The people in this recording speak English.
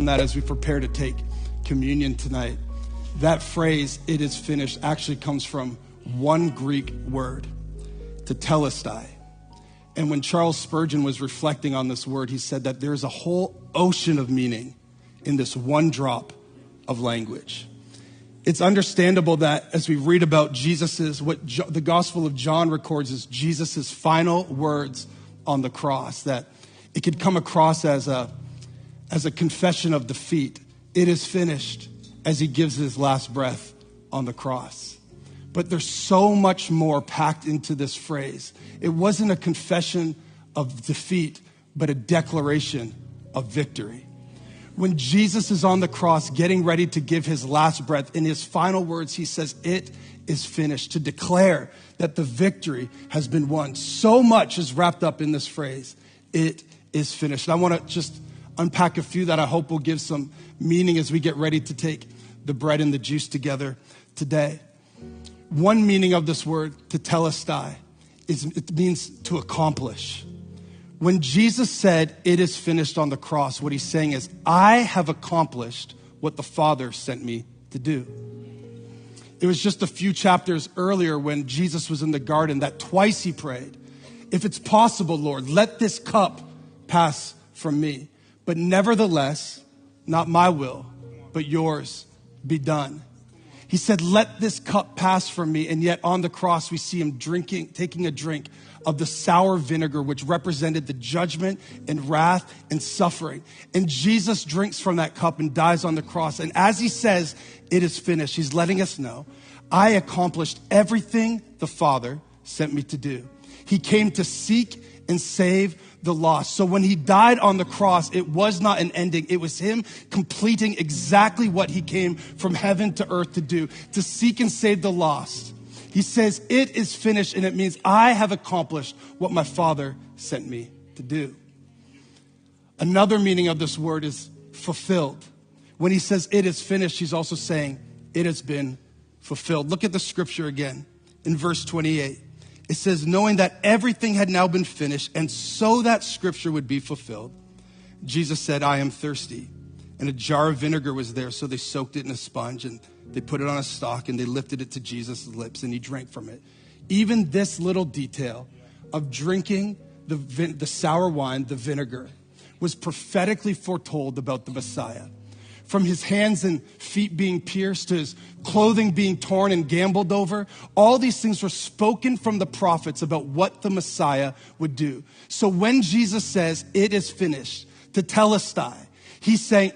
that as we prepare to take communion tonight, that phrase, "it is finished," actually comes from one Greek word, tetelestai. And when Charles Spurgeon was reflecting on this word, he said that there's a whole ocean of meaning in this one drop of language. It's understandable that as we read about the Gospel of John records is Jesus's final words on the cross, that it could come across as a confession of defeat. It is finished, as he gives his last breath on the cross. But there's so much more packed into this phrase. It wasn't a confession of defeat, but a declaration of victory. When Jesus is on the cross getting ready to give his last breath, in his final words, he says, "It is finished," to declare that the victory has been won. So much is wrapped up in this phrase, "It is finished." And I want to just unpack a few that I hope will give some meaning as we get ready to take the bread and the juice together today. One meaning of this word, tetelestai, is it means to accomplish. When Jesus said, "It is finished" on the cross, what he's saying is, I have accomplished what the Father sent me to do. It was just a few chapters earlier when Jesus was in the garden that twice he prayed, "If it's possible, Lord, let this cup pass from me. But nevertheless, not my will, but yours be done." He said, "Let this cup pass from me." And yet on the cross, we see him taking a drink of the sour vinegar, which represented the judgment and wrath and suffering. And Jesus drinks from that cup and dies on the cross. And as he says, "It is finished," he's letting us know, I accomplished everything the Father sent me to do. He came to seek and save the lost. So when he died on the cross, it was not an ending. It was him completing exactly what he came from heaven to earth to do, to seek and save the lost. He says, "It is finished," and it means I have accomplished what my Father sent me to do. Another meaning of this word is fulfilled. When he says, "It is finished," he's also saying, it has been fulfilled. Look at the scripture again in verse 28. It says, knowing that everything had now been finished, and so that scripture would be fulfilled, Jesus said, "I am thirsty." And a jar of vinegar was there, so they soaked it in a sponge, and they put it on a stalk, and they lifted it to Jesus' lips, and he drank from it. Even this little detail of drinking the sour wine, the vinegar, was prophetically foretold about the Messiah. From his hands and feet being pierced to his clothing being torn and gambled over, all these things were spoken from the prophets about what the Messiah would do. So when Jesus says, "It is finished," tetelestai, he's saying,